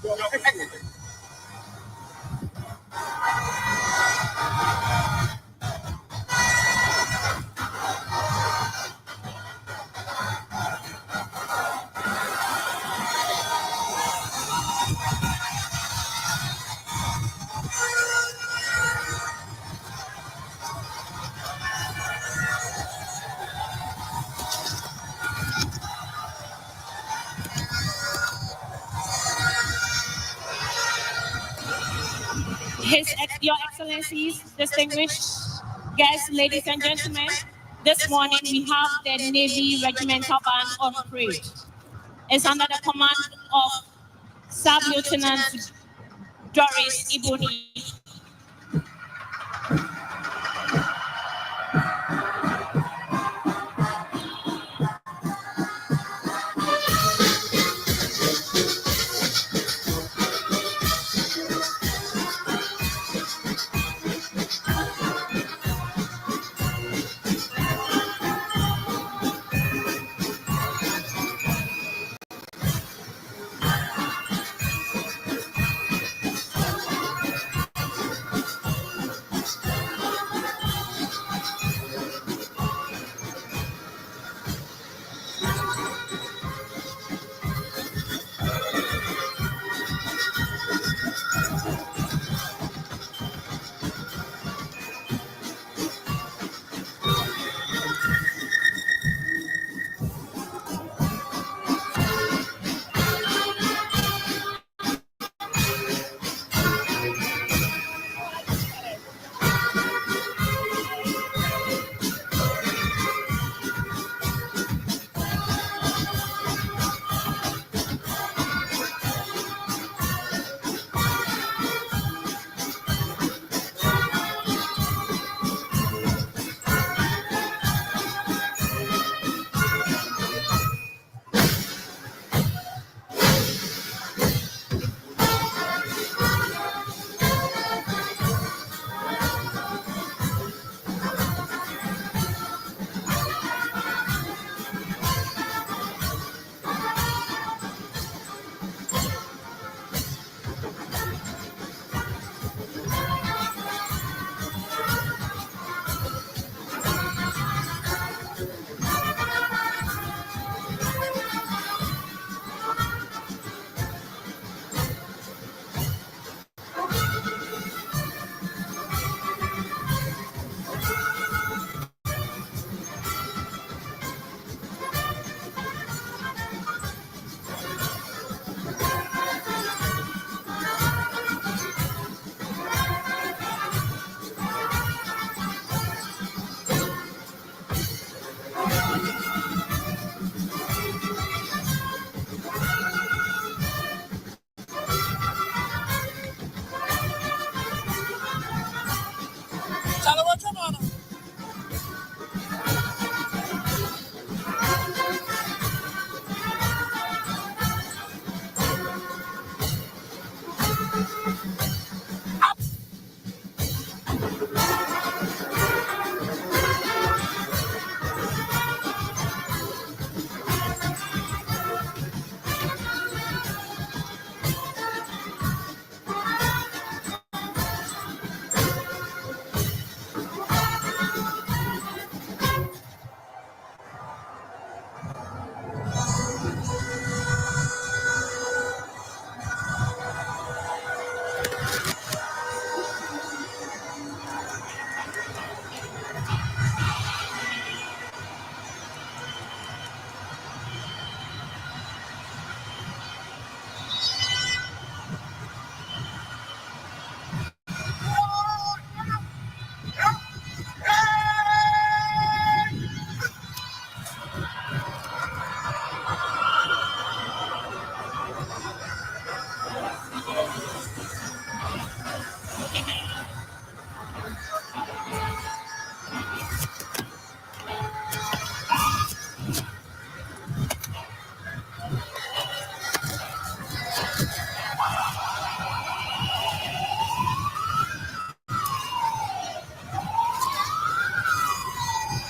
Your Excellency. Your Excellencies, distinguished guests, ladies and gentlemen, this morning we have the Navy Regimental Band on parade. It's under the command of Sub-Lieutenant Doris Iboni.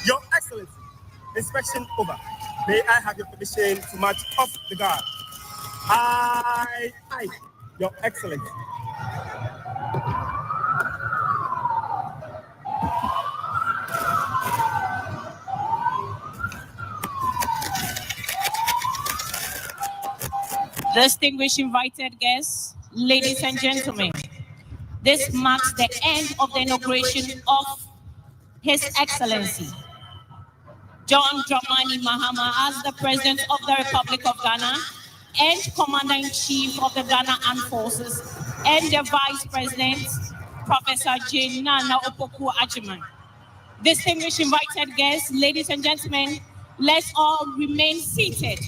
Your Excellency, inspection over. May I have your permission to march off the guard? Aye. Your Excellency. Distinguished invited guests, ladies and gentlemen, this marks the end of the inauguration of His Excellency John Dramani Mahama as the President of the Republic of Ghana and Commander-in-Chief of the Ghana Armed Forces, and the Vice President, Professor Jane Nana Opoku Ajiman. Distinguished invited guests, ladies and gentlemen, let's all remain seated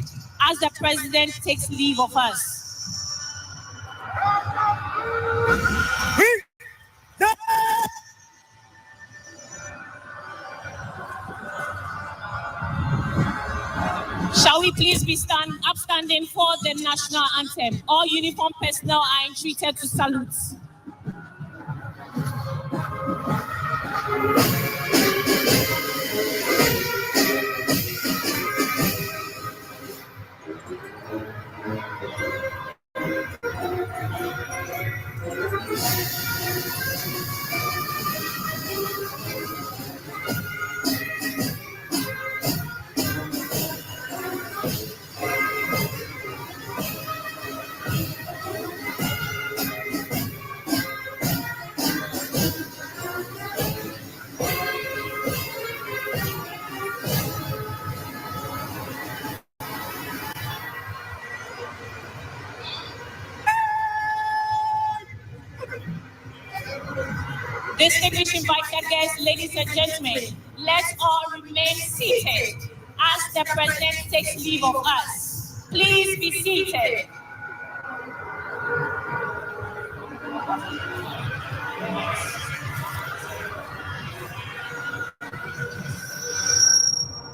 as the President takes leave of us. Shall we please be upstanding for the national anthem? All uniformed personnel are entreated to salute. Distinguished invited guests, ladies and gentlemen, let's all remain seated as the President takes leave of us. Please be seated.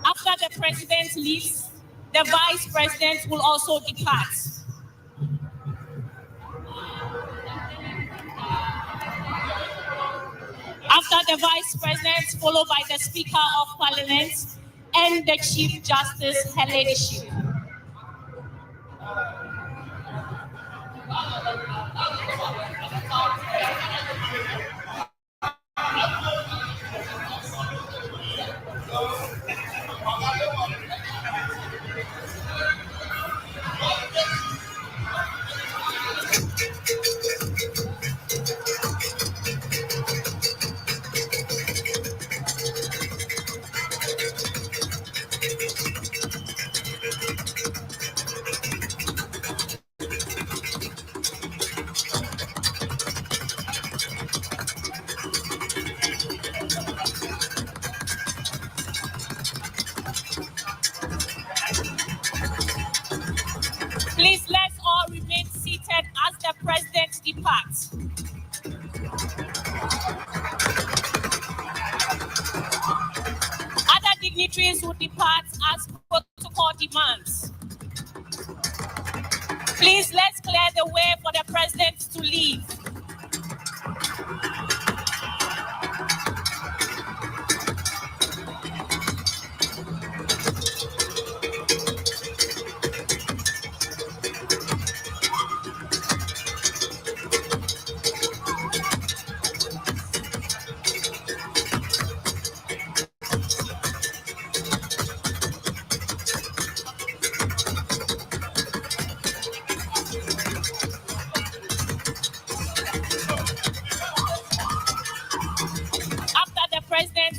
After the President leaves, the Vice President will also depart. After the Vice President, followed by the Speaker of Parliament and the Chief Justice, her ladyship. Please, let's all remain seated as the President departs. Other dignitaries will depart as protocol demands. Please, let's clear the way for the President to leave.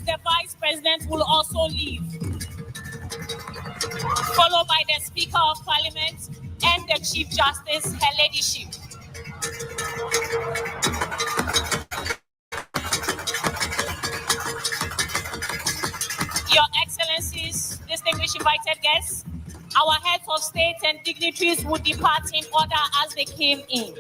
The Vice President will also leave, followed by the Speaker of Parliament and the Chief Justice, her ladyship. Your Excellencies, distinguished invited guests, our heads of state and dignitaries will depart in order as they came in.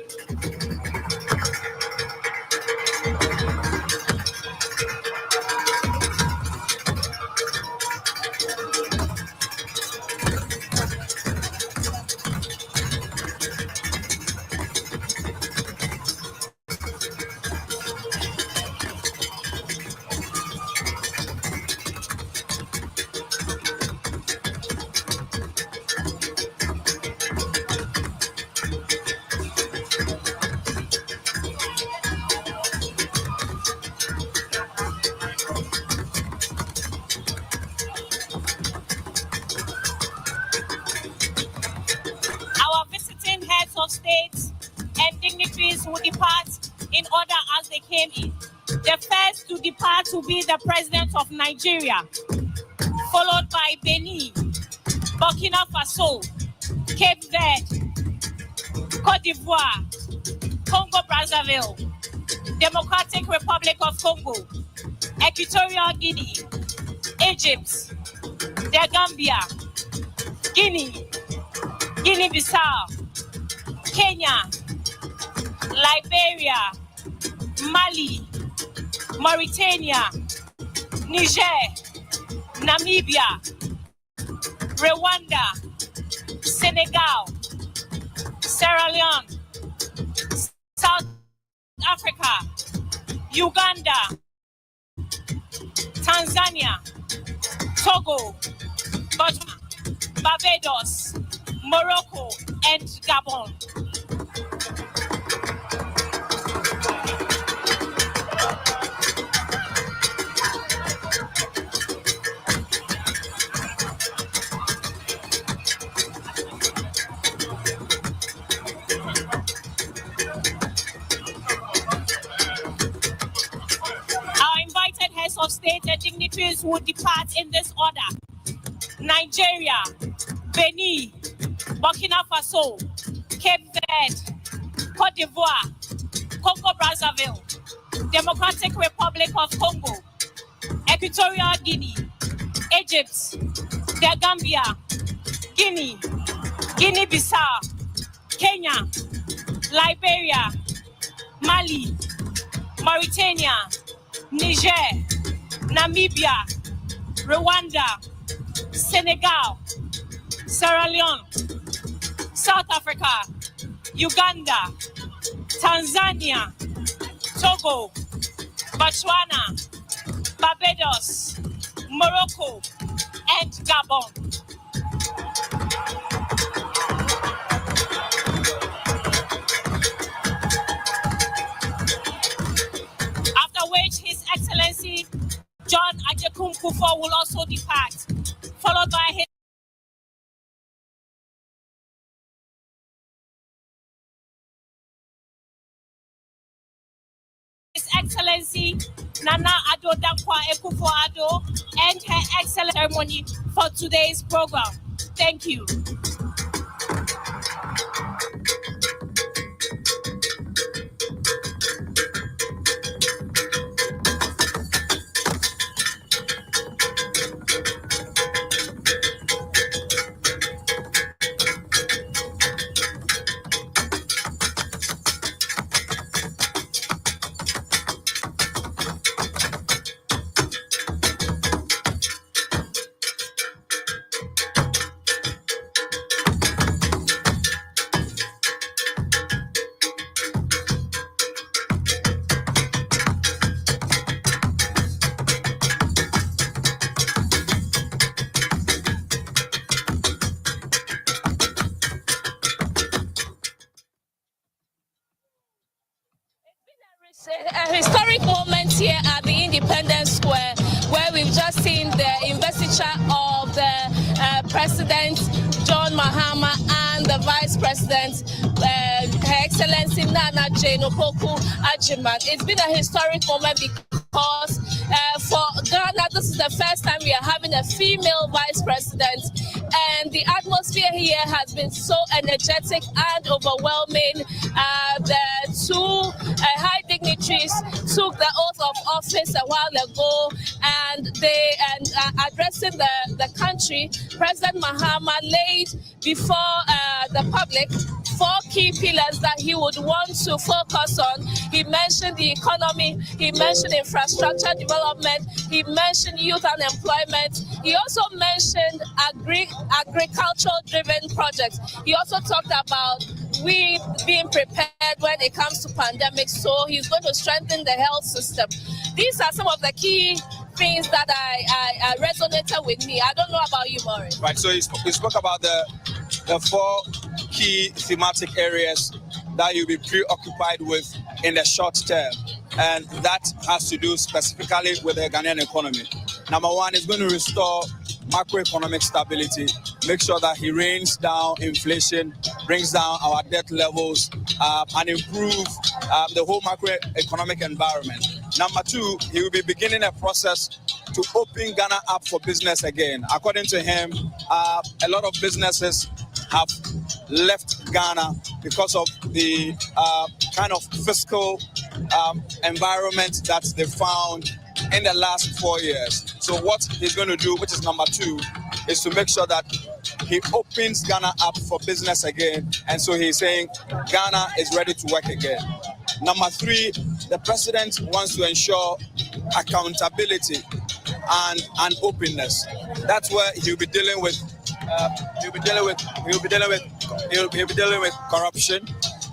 and dignitaries will depart in order as they came in. The first to depart will be the President of Nigeria, followed by Benin, Burkina Faso, Cape Verde, Cote d'Ivoire, Congo-Brazzaville, Democratic Republic of Congo, Equatorial Guinea, Egypt, the Gambia, Guinea, Guinea-Bissau, Kenya, Liberia, Mali, Mauritania, Niger, Namibia, Rwanda, Senegal, Sierra Leone, South Africa, Uganda, Tanzania, Togo, Botswana, Barbados, Morocco, and Gabon. Of state and dignitaries will depart in this order: Nigeria, Benin, Burkina Faso, Cape Verde, Cote d'Ivoire, Congo-Brazzaville, Democratic Republic of Congo, Equatorial Guinea, Egypt, the Gambia, Guinea, Guinea-Bissau, Kenya, Liberia, Mali, Mauritania, Niger, Namibia, Rwanda, Senegal, Sierra Leone, South Africa, Uganda, Tanzania, Togo, Botswana, Barbados, Morocco, and Gabon. After which His Excellency John Agyekum Kufuor will also depart, followed by His Excellency Nana Addo Dankwa Akufo-Addo and Her Excellent ceremony for today's program. Thank you. A historic moment here at the Independence Square, where we've just seen the investiture of the President John Mahama and the Vice President, Her Excellency Nana Jane Opoku-Agyeman. It's been a historic moment because for Ghana, this is the first time we are having a female Vice President, and the atmosphere here has been so energetic and overwhelming. The two high dignitaries took the oath of office a while ago, and they addressing the country. President Mahama laid before the public 4 key pillars that he would want to focus on. He mentioned the economy, he mentioned infrastructure development, he mentioned youth unemployment, he also mentioned agricultural-driven projects. He also talked about we being prepared when it comes to pandemics, so he's going to strengthen the health system. These are some of the key things that I resonated with me. I don't know about you, Maureen. Right, so he spoke about the 4 key thematic areas that you'll be preoccupied with in the short term, and that has to do specifically with the Ghanaian economy. Number 1 is going to restore macroeconomic stability, make sure that he reins down inflation, brings down our debt levels, and improve the whole macroeconomic environment. Number two, he will be beginning a process to open Ghana up for business again. According to him, a lot of businesses have left Ghana because of the kind of fiscal environment that they found in the last 4 years. So what he's going to do, which is number two, is to make sure that he opens Ghana up for business again. And so he's saying Ghana is ready to work again. Number three, the president wants to ensure accountability and openness. That's where he'll be dealing with corruption,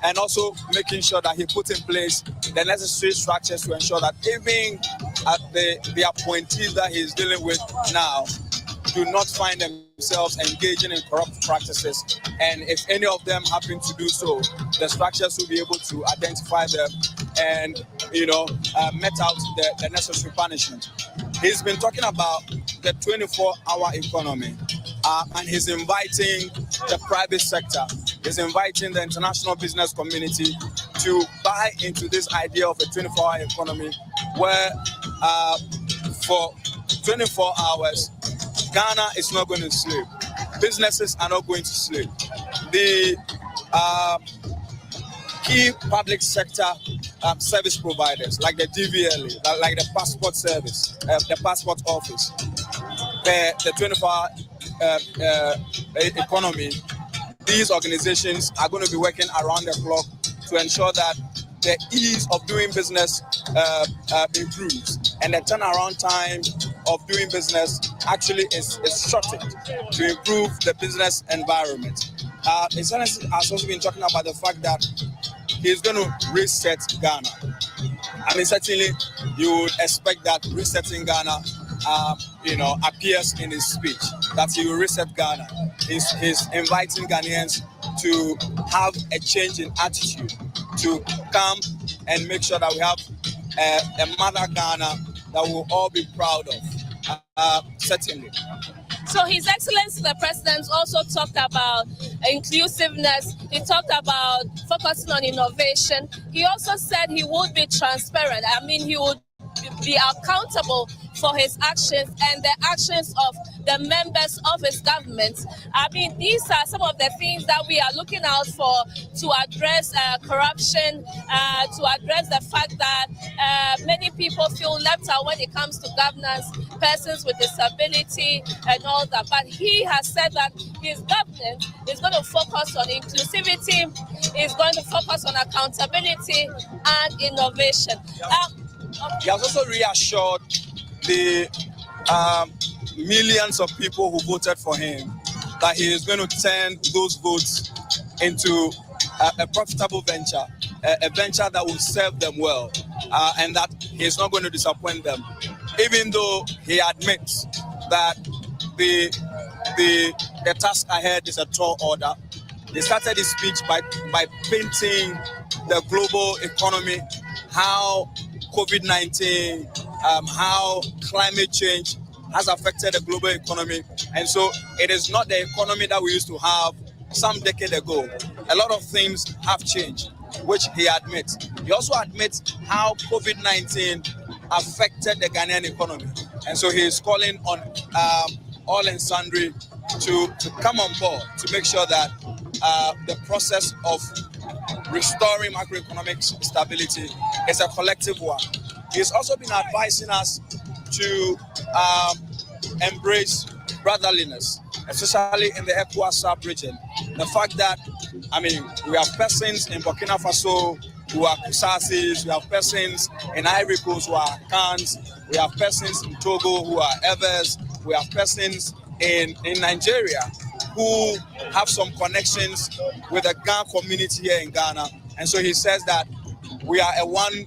and also making sure that he puts in place the necessary structures to ensure that even the appointees that he's dealing with now do not find themselves engaging in corrupt practices. And if any of them happen to do so, the structures will be able to identify them and, met out the necessary punishment. He's been talking about the 24-hour economy, and he's inviting the private sector, he's inviting the international business community to buy into this idea of a 24-hour economy where for 24 hours, Ghana is not going to sleep. Businesses are not going to sleep. The key public sector service providers, like the DVLA, like the passport service, the passport office, the 24-hour economy, these organizations are going to be working around the clock to ensure that the ease of doing business improves, and the turnaround time of doing business actually is shortened to improve the business environment. His Excellency has also been talking about the fact that he's going to reset Ghana. I mean, certainly you would expect that resetting Ghana appears in his speech, that he will reset Ghana. He's inviting Ghanaians to have a change in attitude, to come and make sure that we have a mother Ghana that we'll all be proud of, certainly. So His Excellency the President also talked about inclusiveness. He talked about focusing on innovation. He also said he would be transparent. I mean, he would be accountable for his actions and the actions of the members of his government. I mean, these are some of the things that we are looking out for to address corruption, to address the fact that many people feel left out when it comes to governance, persons with disability and all that. But he has said that his government is going to focus on inclusivity, is going to focus on accountability and innovation. He has also reassured the millions of people who voted for him that he is going to turn those votes into a profitable venture, a venture that will serve them well, and that he is not going to disappoint them, even though he admits that the task ahead is a tall order. He started his speech by painting the global economy, how COVID-19, how climate change has affected the global economy. And so it is not the economy that we used to have some decade ago. A lot of things have changed, which he admits. He also admits how COVID-19 affected the Ghanaian economy. And so he is calling on all and sundry to come on board to make sure that the process of restoring macroeconomic stability is a collective one. He's also been advising us to embrace brotherliness, especially in the ECOWAS sub-region. The fact that, I mean, we have persons in Burkina Faso who are Kusasis, we have persons in Ivory Coast who are Kans, we have persons in Togo who are Evers, we have persons in Nigeria who have some connections with the Ga community here in Ghana. And so he says that we are a one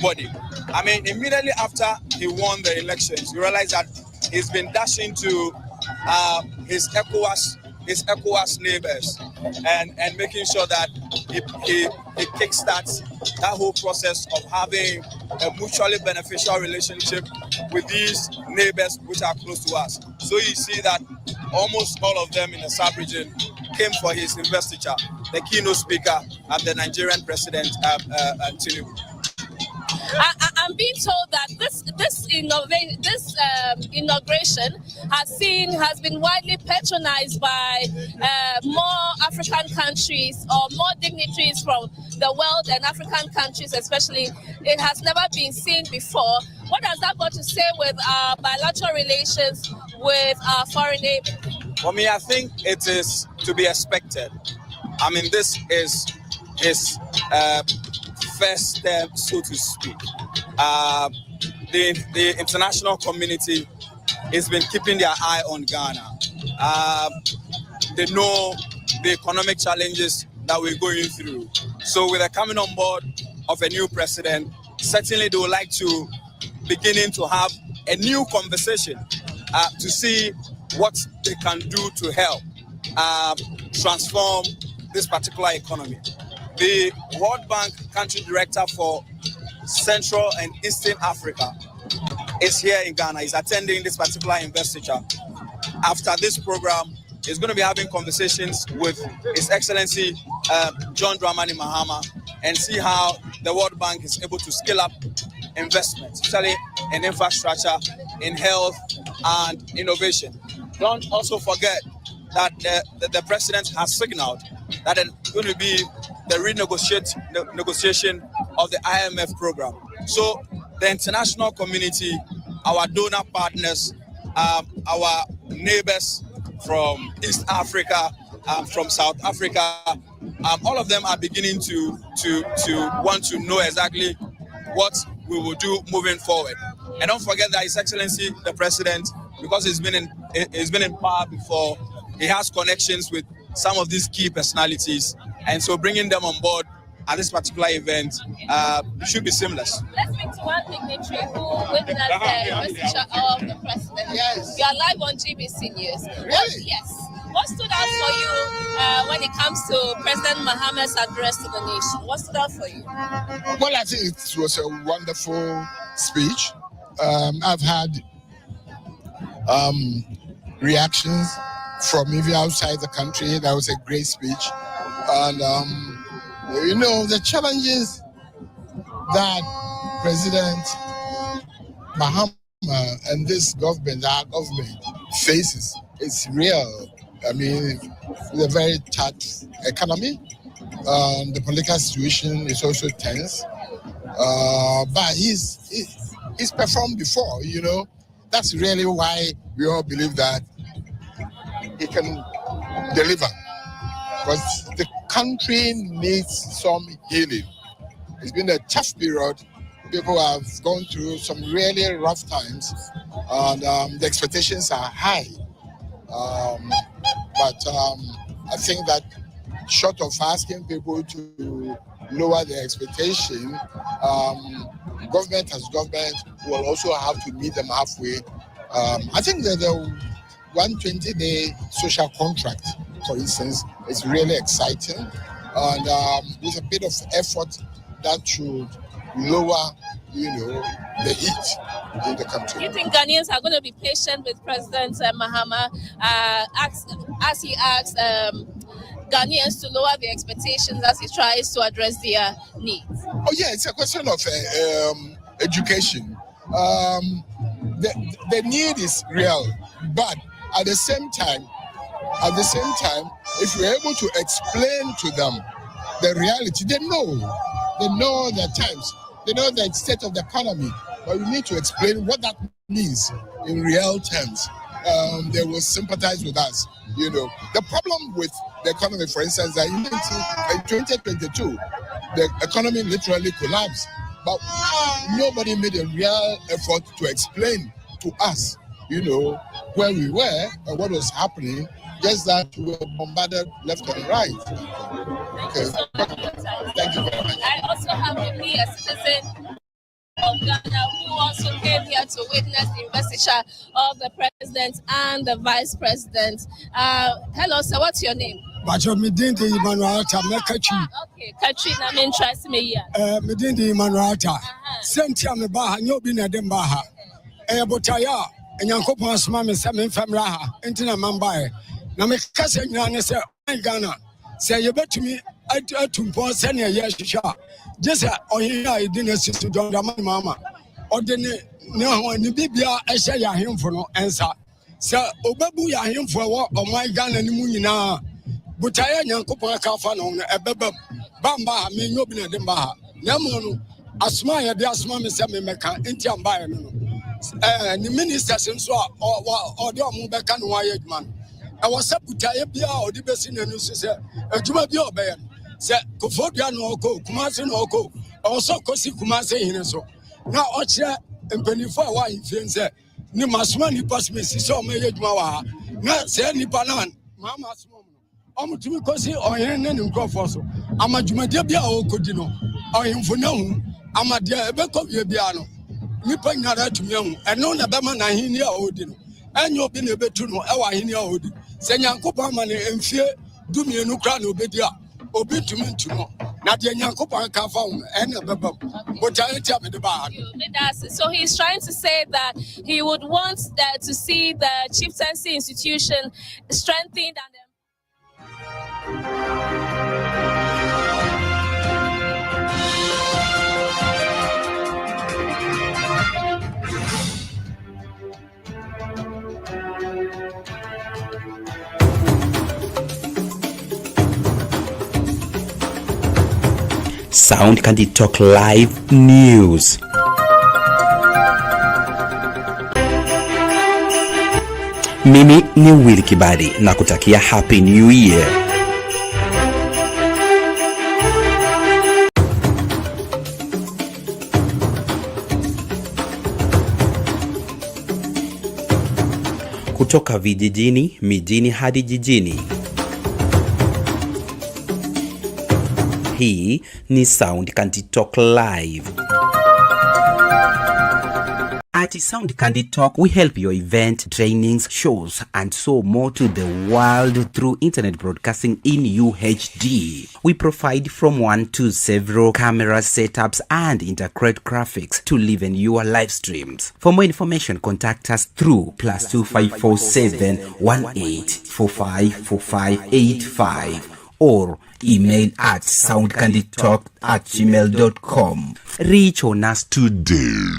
body. I mean, immediately after he won the elections, you realize that he's been dashing to his ECOWAS neighbors and making sure that he kickstarts that whole process of having a mutually beneficial relationship with these neighbors which are close to us. So you see that almost all of them in the sub-region came for his investiture. The keynote speaker and the Nigerian president, Tinubu. I'm being told that this inauguration has been widely patronized by more African countries or more dignitaries from the world and African countries especially. It has never been seen before. What has that got to say with our bilateral relations with our foreign neighbors? For me, I think it is to be expected. I mean, this is his first step, so to speak. The international community has been keeping their eye on Ghana. They know the economic challenges that we're going through. So with the coming on board of a new president, certainly they would like to beginning to have a new conversation to see what they can do to help transform this particular economy. The World Bank country director for Central and Eastern Africa is here in Ghana. He's attending this particular investiture. After this program, he's going to be having conversations with His Excellency John Dramani Mahama and see how the World Bank is able to scale up investments, especially in infrastructure, in health, and innovation. Don't also forget that the president has signaled that it's going to be the negotiation of the IMF program. So the international community, our donor partners, our neighbors from East Africa, from South Africa, all of them are beginning to want to know exactly what we will do moving forward. And don't forget that His Excellency the President, because he's been in power before, he has connections with some of these key personalities, and so bringing them on board at this particular event should be seamless. Let's speak to one dignitary who witnessed the investiture of the president. Yes. You are live on GBC News. Really? What stood out for you when it comes to President Mahama's address to the nation? What stood out for you? Well, I think it was a wonderful speech. I've had reactions from even outside the country. That was a great speech. And, the challenges that President Mahama and this government, our government, faces, it's real. I mean, it's a very tough economy. The political situation is also tense. But he's performed before, That's really why we all believe that he can deliver. Because the country needs some healing. It's been a tough period. People have gone through some really rough times, and the expectations are high. But I think that short of asking people to lower their expectation, government as government will also have to meet them halfway. I think that the 120-day social contract, for instance, is really exciting, and with a bit of effort that should lower, the heat in the country. Do you think Ghanaians are going to be patient with President Mahama as he asks Ghanaians to lower their expectations as he tries to address their needs? Oh yeah, it's a question of education. The need is real, but at the same time, if we're able to explain to them the reality, they know the times, they know the state of the economy, but we need to explain what that means in real terms. They will sympathize with us. The problem with the economy, for instance, that in 2022, the economy literally collapsed, but nobody made a real effort to explain to us, where we were and what was happening, just that we were bombarded left and right. Okay. Thank you very much. I also have with me a citizen of Ghana who also came here to witness the investiture of the president and the vice president. Hello, sir, what's your name? Midindi Manuata, Mekachi. Okay, Katrina, I'm interested in you. Midindi Manuata, Sentia me baha, nyobi na dem baha. Botaya, and Yankopon mammy, Samin Famraha, Intina Mambaye. Now me cousin Yana say, Ghana. Say you bet to me, I to poor senior years just or here didn't sit to Don Mama. Or the no one the Bibia, I say him for no answer. Sir, Obabu ya him for what or my Ghana and Munina. Botaya Yankopon Kafano, a beba Bamba, me nobina dembaha. Yamono, Asma, the Asma, Miss Meka, Intian Bayan. The ministers and so or the Mubekan Wyatt man. I was up with Tayabia or the best in the news. A Juma Bio Bayan said, Kofodia no go, Kumasi no go, also Kosi Kumasi in so. Now, Ocha and Pennyfa, why he said, Nimasmani pass me, so may Mawa, not say any banan, Mamma's mom. To me, Kosi or Hen and Crawford. I'm a Jumadabia or Codino, or in for no, I'm a dear Beko Yabiano. Nipa nyara tumyam eno na bema na hini a odi no enyo bi na ebetu no e wa hini a odi se nyankopon ma ne emfie dumienu kra na obedi a obi tumi ntuno na de nyankopon ka fa ho ena beba botaetia me de ba. So he's trying to say that he would want to see the chieftaincy institution strengthened and Sound Candy Talk Live News. Mimi ni Willy Kibadi na kutakia Happy New Year. Kutoka vijijini, mijini hadi jijini. Hii ni Sound Candy Talk Live. At Sound Candy Talk, we help your event, trainings, shows, and so more to the world through internet broadcasting in UHD. We provide from one to several camera setups and integrate graphics to live in your live streams. For more information, contact us through +2547 18454585 or email at soundcandytalk@gmail.com. Reach on us today.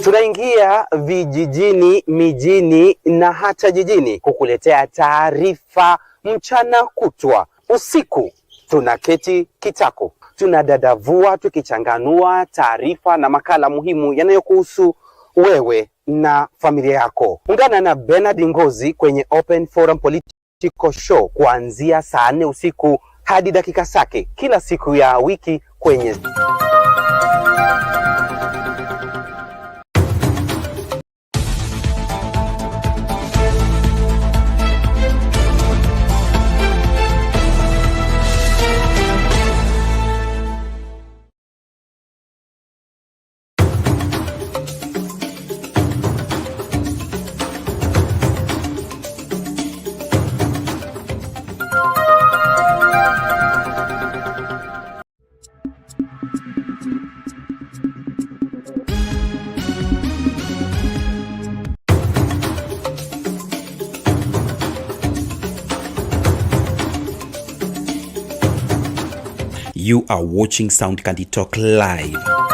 Tunaingia vijijini, mijini na hata jijini kukuletea taarifa mchana kutwa. Usiku tunaketi kitako, tunadadavua tukichanganua taarifa na makala muhimu yanayokuhusu wewe na familia yako. Ungana na Bernard Ngozi kwenye Open Forum Political Show kuanzia saa 4 usiku hadi dakika zake kila siku ya wiki kwenye You are watching Sound Candy Talk live.